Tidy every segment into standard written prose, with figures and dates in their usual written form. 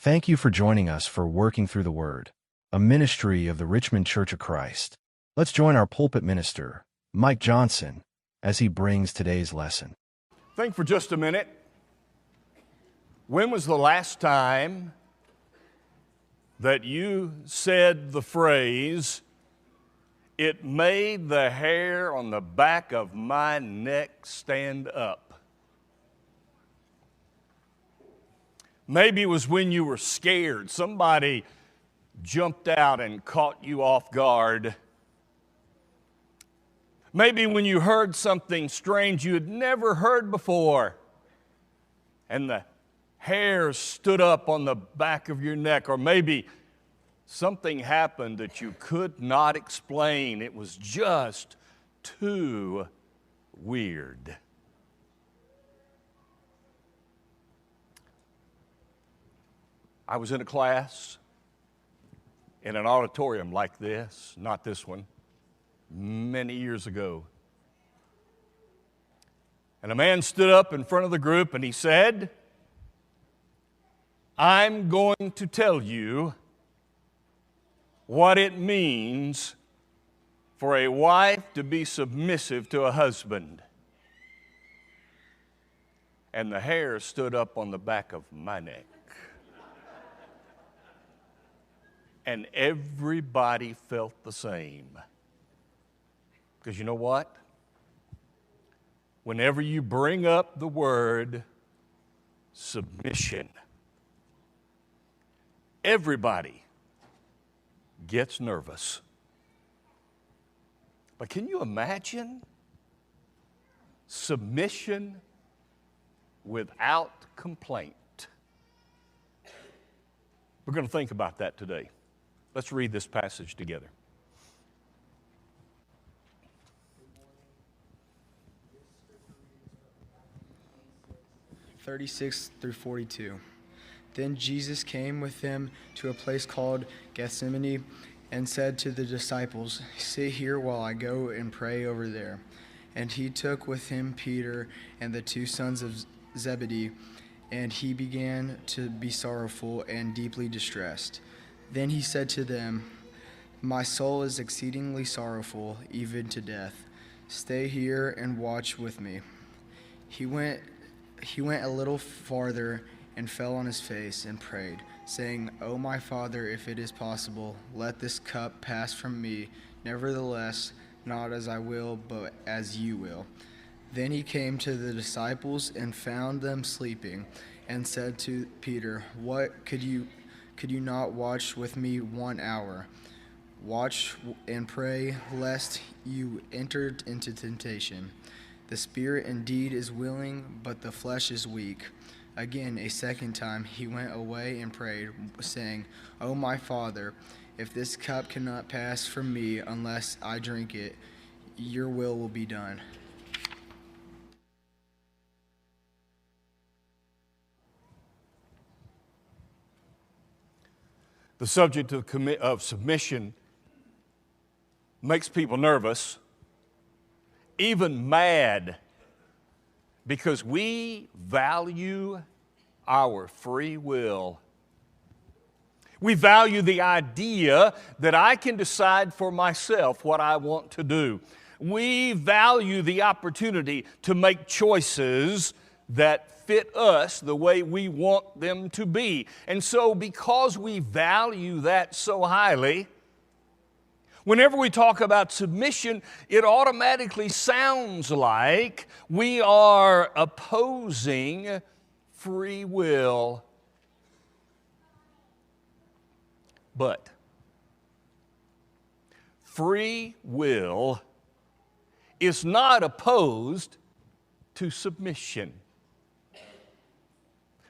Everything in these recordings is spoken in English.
Thank you for joining us for Working Through the Word, a ministry of the Richmond Church of Christ. Let's join our pulpit minister, Mike Johnson, as he brings today's lesson. Think for just a minute. When was the last time that you said the phrase, "It made the hair on the back of my neck stand up"? Maybe it was when you were scared. Somebody jumped out and caught you off guard. Maybe when you heard something strange you had never heard before, and the hair stood up on the back of your neck. Or maybe something happened that you could not explain. It was just too weird. I was in a class in an auditorium like this, not this one, many years ago. And a man stood up in front of the group and he said, "I'm going to tell you what it means for a wife to be submissive to a husband." And the hair stood up on the back of my neck. And everybody felt the same. Because you know what? Whenever you bring up the word submission, everybody gets nervous. But can you imagine submission without complaint? We're going to think about that today. Let's read this passage together. (36-42). Then Jesus came with them to a place called Gethsemane and said to the disciples, "Sit here while I go and pray over there." And he took with him Peter and the two sons of Zebedee, and he began to be sorrowful and deeply distressed. Then he said to them, "My soul is exceedingly sorrowful, even to death. Stay here and watch with me." He went a little farther and fell on his face and prayed, saying, "O my Father, if it is possible, let this cup pass from me. Nevertheless, not as I will, but as you will." Then he came to the disciples and found them sleeping, and said to Peter, "What, could you not watch with me 1 hour? Watch and pray, lest you enter into temptation. The spirit indeed is willing, but the flesh is weak." Again, a second time, he went away and prayed, saying, "O my Father, if this cup cannot pass from me unless I drink it, your will be done." The subject of submission makes people nervous, even mad, because we value our free will. We value the idea that I can decide for myself what I want to do. We value the opportunity to make choices that fit us the way we want them to be. And so because we value that so highly, whenever we talk about submission, it automatically sounds like we are opposing free will. But free will is not opposed to submission.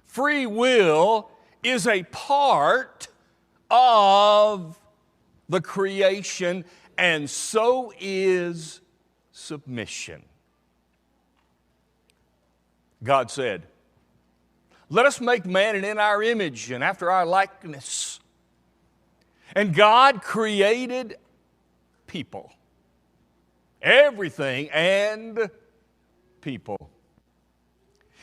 Free will is a part of the creation, and so is submission. God said, "Let us make man in our image and after our likeness." And God created people, everything and people.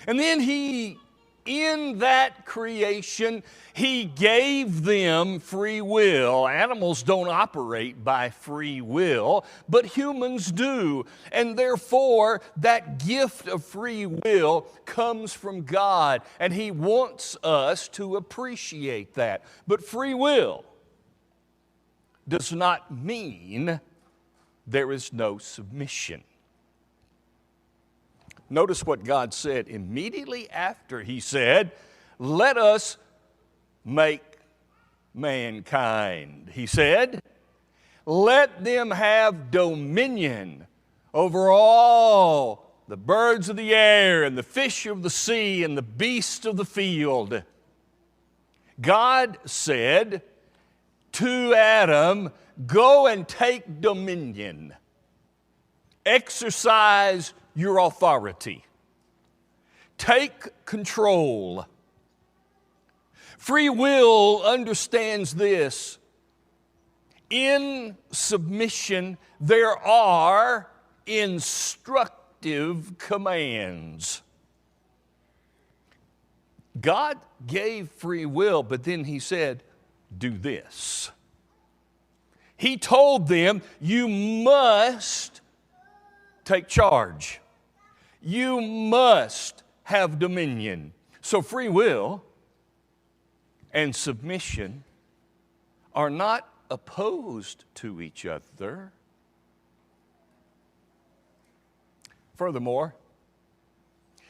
And then He in that creation, He gave them free will. Animals don't operate by free will, but humans do. And therefore, that gift of free will comes from God, and He wants us to appreciate that. But free will does not mean there is no submission. Notice what God said immediately after He said, "Let us make mankind." He said, "Let them have dominion over all the birds of the air and the fish of the sea and the beasts of the field." God said to Adam, "Go and take dominion. Exercise your authority. Take control." Free will understands this. In submission, there are instructive commands. God gave free will, but then He said, "Do this." He told them, "You must take charge. You must have dominion." So free will and submission are not opposed to each other. Furthermore,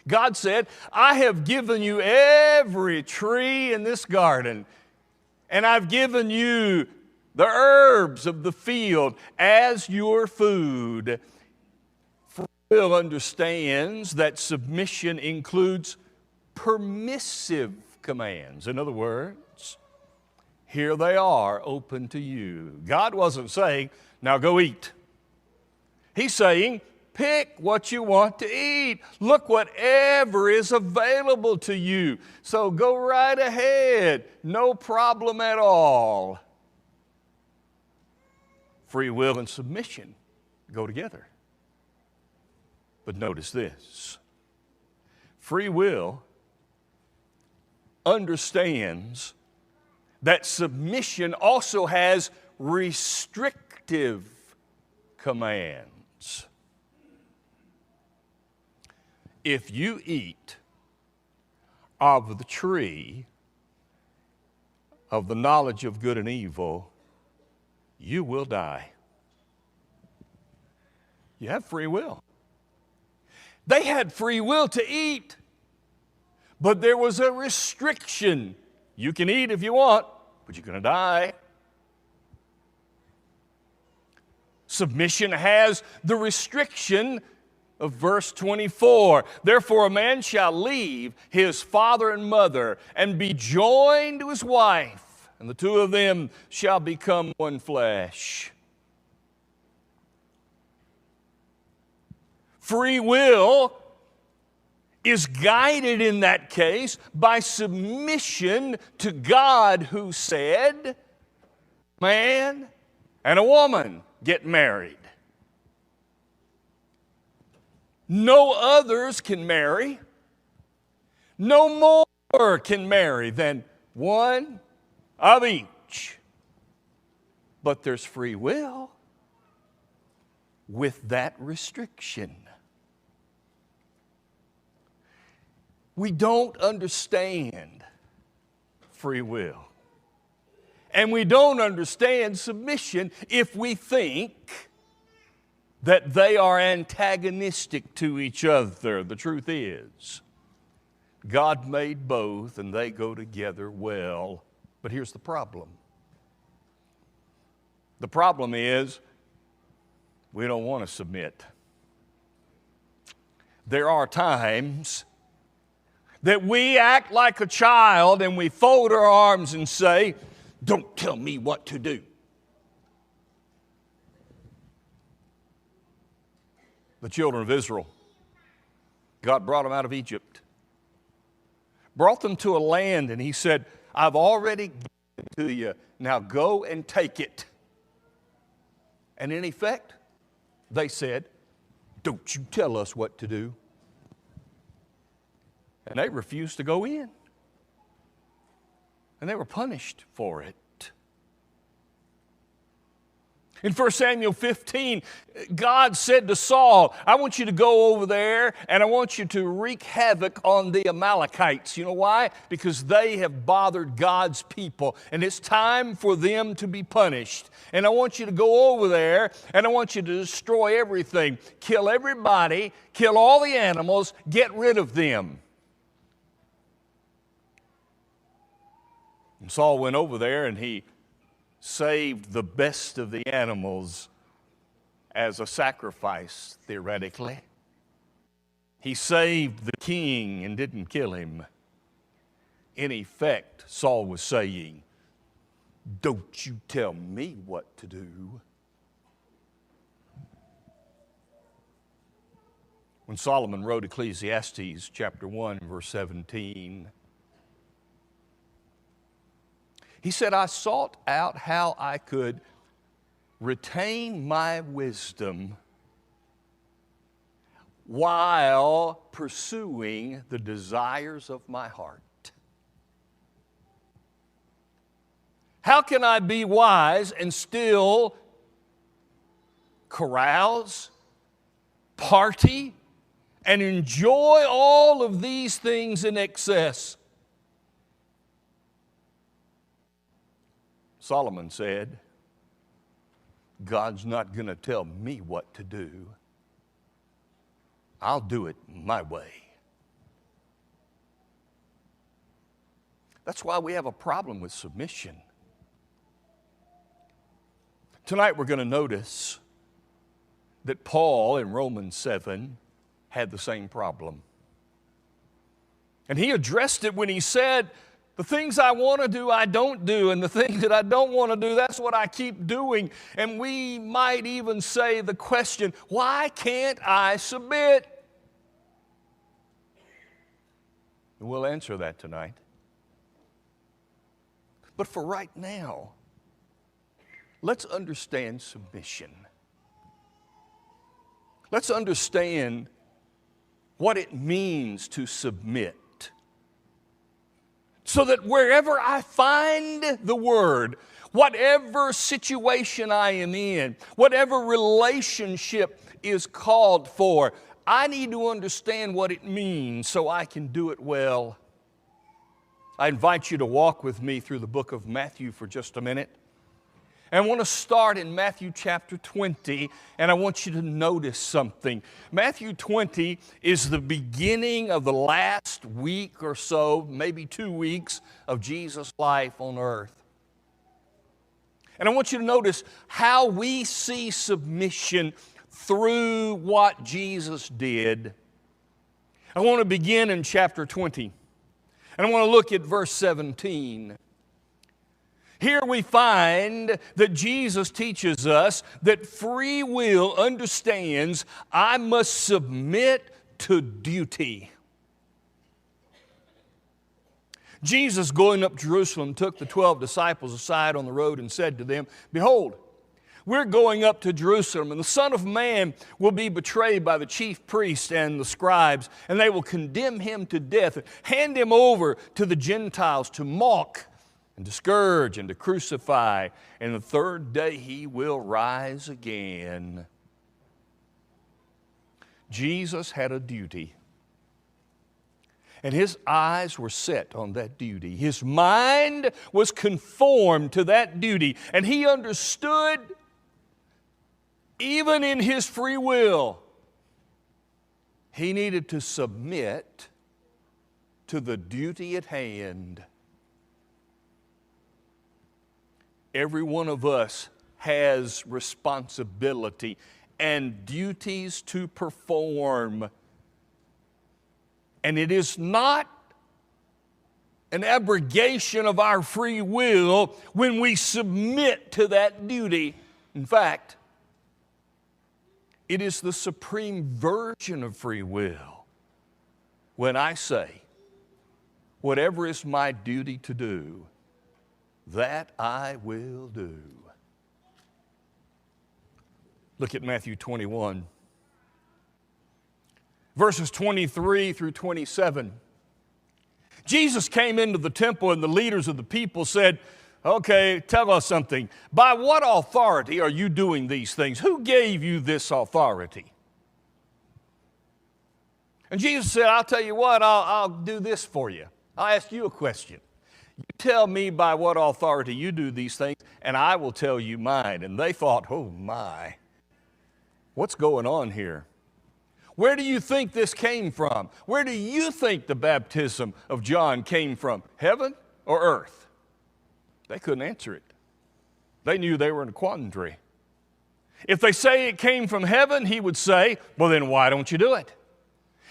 God said, "I have given you every tree in this garden, and I've given you the herbs of the field as your food." Free will understands that submission includes permissive commands. In other words, here they are open to you. God wasn't saying, "Now go eat." He's saying, pick what you want to eat. Look whatever is available to you. So go right ahead. No problem at all. Free will and submission go together. But notice this. Free will understands that submission also has restrictive commands. If you eat of the tree of the knowledge of good and evil, you will die. You have free will. They had free will to eat, but there was a restriction. You can eat if you want, but you're going to die. Submission has the restriction of verse 24. "Therefore a man shall leave his father and mother and be joined to his wife, and the two of them shall become one flesh." Free will is guided in that case by submission to God, who said, "Man and a woman get married. No others can marry. No more can marry than one of each." But there's free will with that restriction. We don't understand free will. And we don't understand submission if we think that they are antagonistic to each other. The truth is, God made both and they go together well. But here's the problem. The problem is we don't want to submit. There are times that we act like a child and we fold our arms and say, "Don't tell me what to do." The children of Israel, God brought them out of Egypt, brought them to a land, and He said, "I've already given it to you. Now go and take it." And in effect, they said, "Don't you tell us what to do." And they refused to go in. And they were punished for it. In 1 Samuel 15, God said to Saul, I want you to go over there and I want you to wreak havoc on the Amalekites. You know why? Because they have bothered God's people and it's time for them to be punished. And I want you to go over there and I want you to destroy everything. Kill everybody, kill all the animals, get rid of them. And Saul went over there and he saved the best of the animals as a sacrifice, theoretically. He saved the king and didn't kill him. In effect, Saul was saying, don't you tell me what to do. When Solomon wrote Ecclesiastes chapter 1, verse 17, he said, I sought out how I could retain my wisdom while pursuing the desires of my heart. How can I be wise and still carouse, party, and enjoy all of these things in excess? Solomon said, God's not going to tell me what to do. I'll do it my way. That's why we have a problem with submission. Tonight we're going to notice that Paul in Romans 7 had the same problem. And he addressed it when he said, the things I want to do, I don't do. And the things that I don't want to do, that's what I keep doing. And we might even say the question, why can't I submit? And we'll answer that tonight. But for right now, let's understand submission. Let's understand what it means to submit. So that wherever I find the word, whatever situation I am in, whatever relationship is called for, I need to understand what it means so I can do it well. I invite you to walk with me through the book of Matthew for just a minute. And I want to start in Matthew chapter 20, and I want you to notice something. Matthew 20 is the beginning of the last week or so, maybe 2 weeks, of Jesus' life on earth. And I want you to notice how we see submission through what Jesus did. I want to begin in chapter 20, and I want to look at verse 17. Here we find that Jesus teaches us that free will understands I must submit to duty. Jesus, going up to Jerusalem, took the 12 disciples aside on the road and said to them, Behold, we're going up to Jerusalem, and the Son of Man will be betrayed by the chief priests and the scribes, and they will condemn him to death, and hand him over to the Gentiles to mock and to scourge and to crucify, and the third day he will rise again. Jesus had a duty, and his eyes were set on that duty. His mind was conformed to that duty, and he understood, even in his free will, he needed to submit to the duty at hand. Every one of us has responsibility and duties to perform. And it is not an abrogation of our free will when we submit to that duty. In fact, it is the supreme version of free will when I say, whatever is my duty to do, that I will do. Look at Matthew 21, verses 23 through 27. Jesus came into the temple and the leaders of the people said, okay, tell us something. By what authority are you doing these things? Who gave you this authority? And Jesus said, I'll tell you what, I'll do this for you. I'll ask you a question. You tell me by what authority you do these things, and I will tell you mine. And they thought, oh my, what's going on here? Where do you think this came from? Where do you think the baptism of John came from? Heaven or earth? They couldn't answer it. They knew they were in a quandary. If they say it came from heaven, he would say, well, then why don't you do it?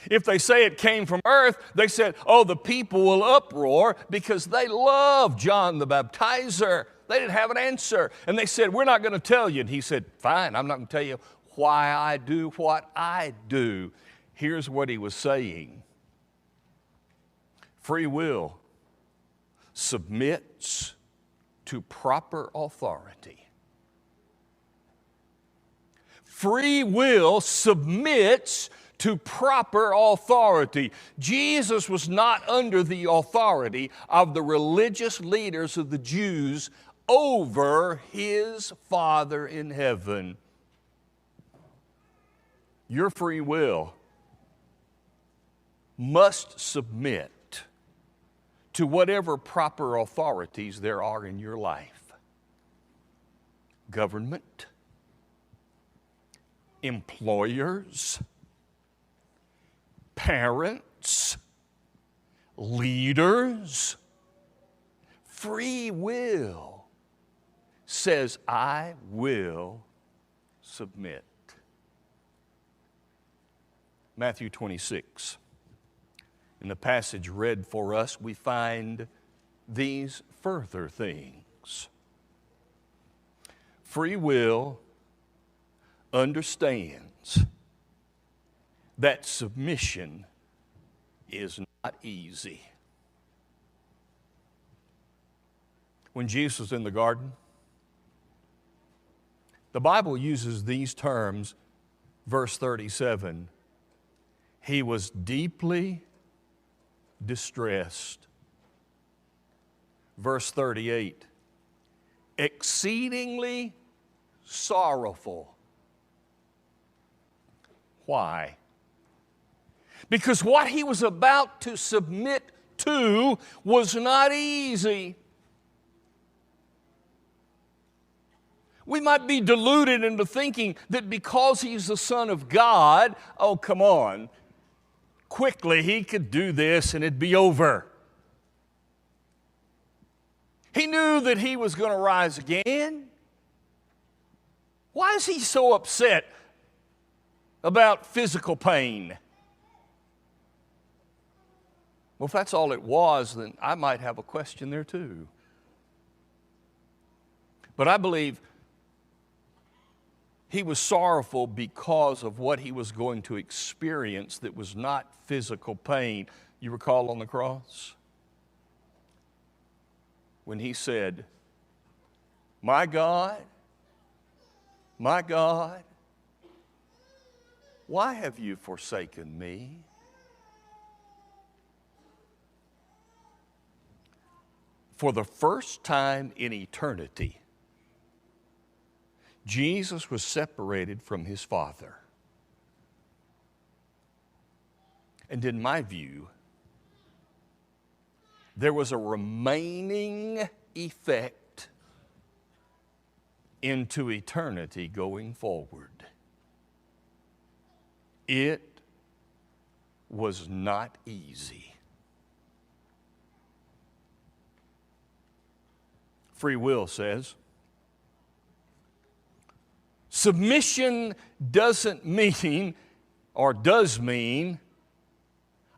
If they say it came from earth, they said, oh, the people will uproar because they love John the Baptizer. They didn't have an answer. And they said, we're not going to tell you. And he said, fine, I'm not going to tell you why I do what I do. Here's what he was saying. Free will submits to proper authority. Free will submits to proper authority. Jesus was not under the authority of the religious leaders of the Jews over his Father in heaven. Your free will must submit to whatever proper authorities there are in your life. Government, employers, parents, leaders. Free will says, I will submit. Matthew 26. In the passage read for us, we find these further things. Free will understands that submission is not easy. When Jesus was in the garden, the Bible uses these terms, verse 37, he was deeply distressed. Verse 38, exceedingly sorrowful. Why? Because what he was about to submit to was not easy. We might be deluded into thinking that because he's the Son of God, oh, come on, quickly he could do this and it'd be over. He knew that he was going to rise again. Why is he so upset about physical pain? Well, if that's all it was, then I might have a question there too. But I believe he was sorrowful because of what he was going to experience that was not physical pain. You recall on the cross? When he said, my God, why have you forsaken me? For the first time in eternity, Jesus was separated from his Father. And in my view, there was a remaining effect into eternity going forward. It was not easy. Free will says, submission doesn't mean, or does mean,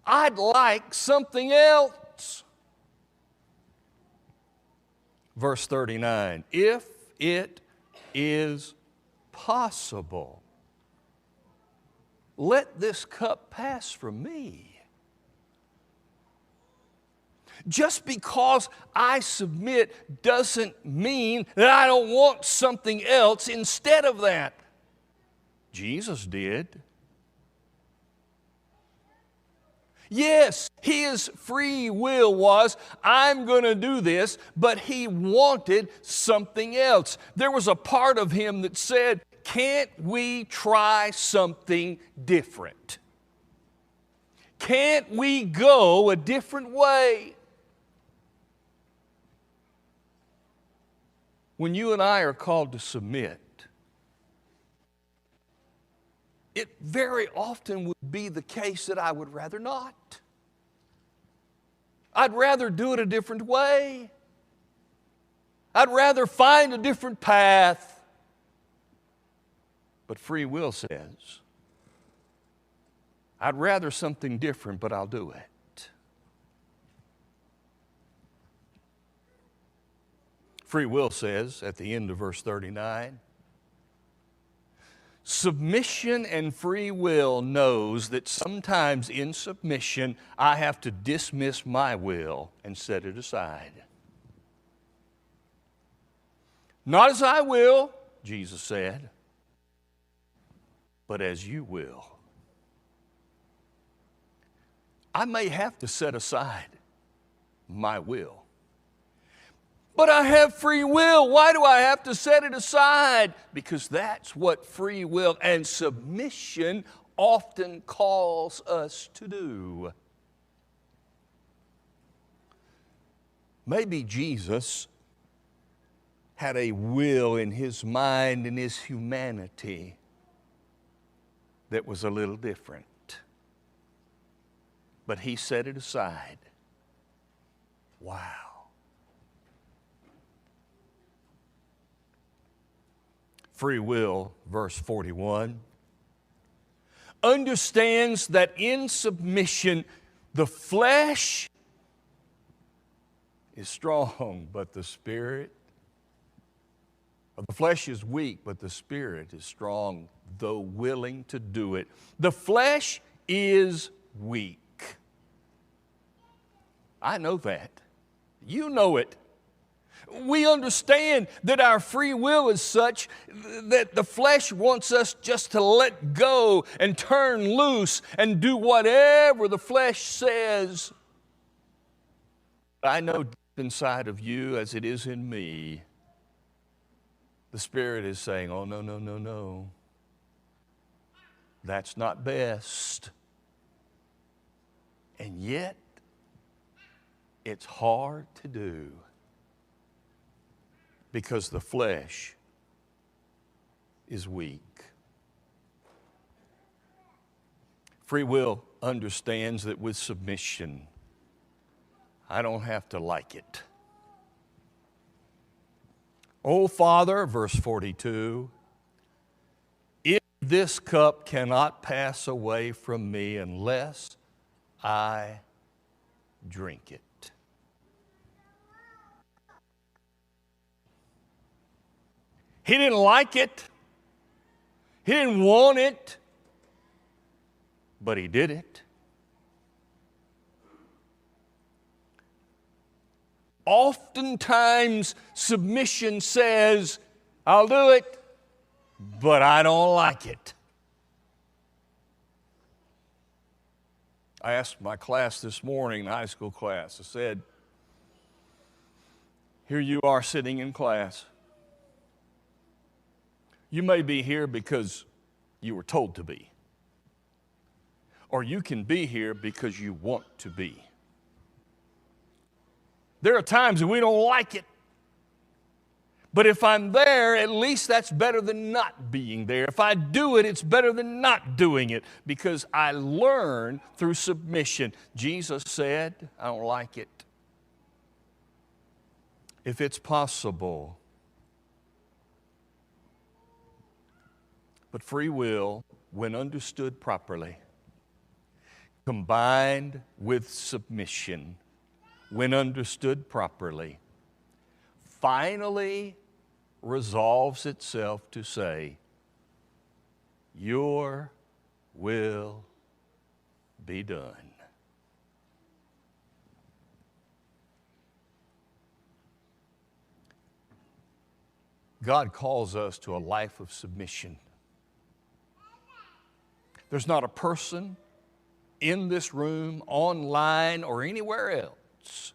I'd like something else. Verse 39, if it is possible, let this cup pass from me. Just because I submit doesn't mean that I don't want something else instead of that. Jesus did. Yes, his free will was, I'm going to do this, but he wanted something else. There was a part of him that said, can't we try something different? Can't we go a different way? When you and I are called to submit, it very often would be the case that I would rather not. I'd rather do it a different way. I'd rather find a different path. But free will says, I'd rather something different, but I'll do it. Free will says at the end of verse 39, submission and free will knows that sometimes in submission I have to dismiss my will and set it aside. Not as I will, Jesus said, but as you will. I may have to set aside my will. But I have free will. Why do I have to set it aside? Because that's what free will and submission often calls us to do. Maybe Jesus had a will in his mind and his humanity that was a little different. But he set it aside. Wow. Free will, verse 41, understands that in submission the flesh is strong, but the spirit, or the flesh is weak, but the spirit is strong, though willing to do it. The flesh is weak. I know that. You know it. We understand that our free will is such that the flesh wants us just to let go and turn loose and do whatever the flesh says. I know deep inside of you, as it is in me, the Spirit is saying, oh, no, no, no, no. That's not best. And yet, it's hard to do. Because the flesh is weak. Free will understands that with submission, I don't have to like it. Oh, Father, verse 42, if this cup cannot pass away from me unless I drink it. He didn't like it. He didn't want it. But he did it. Oftentimes, submission says, I'll do it, but I don't like it. I asked my class this morning, high school class, I said, here you are sitting in class. You may be here because you were told to be. Or you can be here because you want to be. There are times that we don't like it. But if I'm there, at least that's better than not being there. If I do it, it's better than not doing it because I learn through submission. Jesus said, I don't like it. If it's possible. But free will, when understood properly, combined with submission, when understood properly, finally resolves itself to say, your will be done. God calls us to a life of submission. There's not a person in this room, online, or anywhere else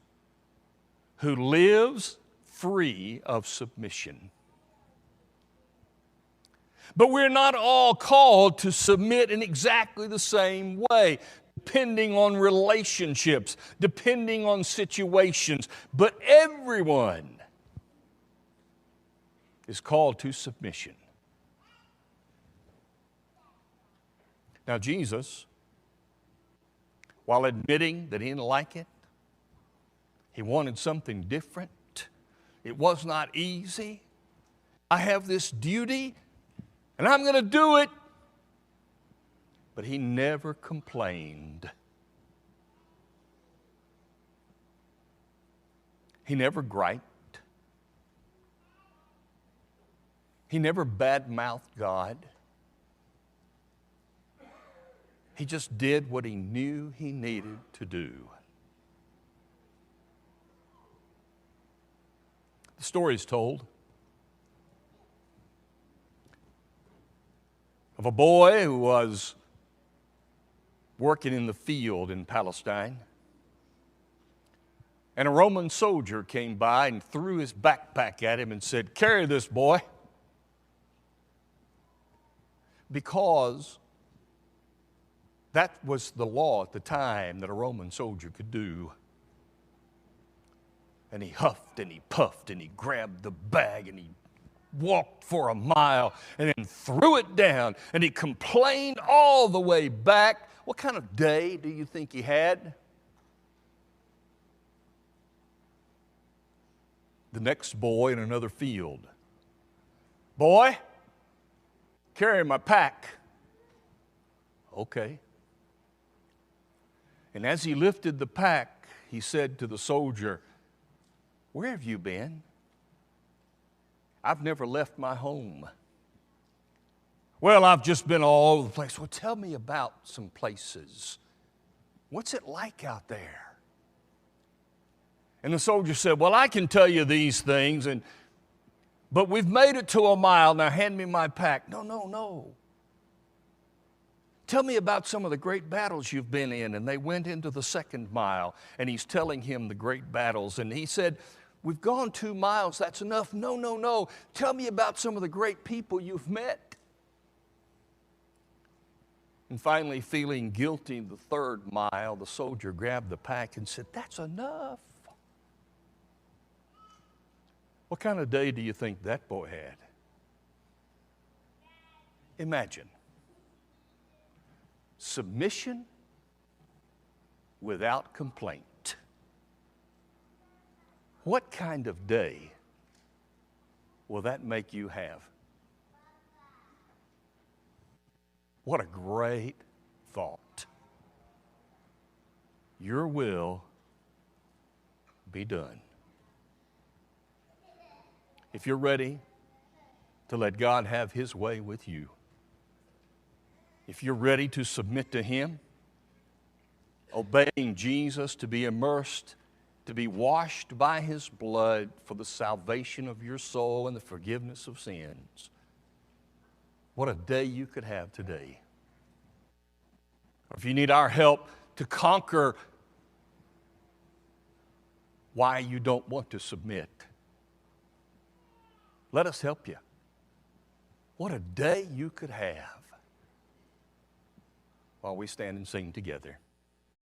who lives free of submission. But we're not all called to submit in exactly the same way, depending on relationships, depending on situations. But everyone is called to submission. Now, Jesus, while admitting that he didn't like it, he wanted something different. It was not easy. I have this duty, and I'm going to do it. But he never complained. He never griped. He never bad-mouthed God. He just did what he knew he needed to do. The story is told of a boy who was working in the field in Palestine, and a Roman soldier came by and threw his backpack at him and said, "Carry this, boy," because that was the law at the time that a Roman soldier could do. And he huffed and he puffed and he grabbed the bag and he walked for a mile and then threw it down, and he complained all the way back. What kind of day do you think he had? The next boy in another field. "Boy, carry my pack." "Okay." And as he lifted the pack, he said to the soldier, "Where have you been?" "I've never left my home." "Well, I've just been all over the place." "Well, tell me about some places. What's it like out there?" And the soldier said, "Well, I can tell you these things, but we've made it to a mile. Now hand me my pack." No. "Tell me about some of the great battles you've been in." And they went into the second mile, and he's telling him the great battles. And he said, "We've gone 2 miles, that's enough." No. "Tell me about some of the great people you've met." And finally, feeling guilty the 3rd mile, the soldier grabbed the pack and said, "That's enough." What kind of day do you think that boy had? Imagine. Submission without complaint. What kind of day will that make you have? What a great thought. Your will be done. If you're ready to let God have his way with you, if you're ready to submit to him, obeying Jesus, to be immersed, to be washed by his blood for the salvation of your soul and the forgiveness of sins, what a day you could have today. Or if you need our help to conquer why you don't want to submit, let us help you. What a day you could have while we stand and sing together.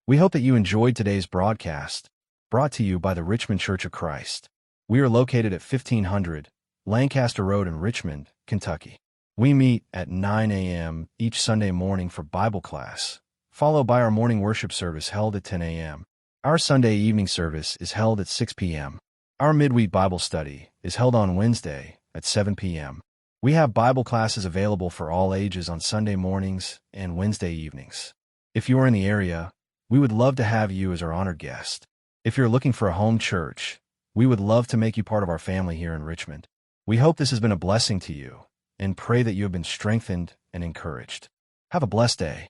We hope that you enjoyed today's broadcast, brought to you by the Richmond Church of Christ. We are located at 1500 Lancaster Road in Richmond, Kentucky. We meet at 9 a.m. each Sunday morning for Bible class, followed by our morning worship service held at 10 a.m. Our Sunday evening service is held at 6 p.m. Our midweek Bible study is held on Wednesday at 7 p.m. We have Bible classes available for all ages on Sunday mornings and Wednesday evenings. If you are in the area, we would love to have you as our honored guest. If you're looking for a home church, we would love to make you part of our family here in Richmond. We hope this has been a blessing to you and pray that you have been strengthened and encouraged. Have a blessed day.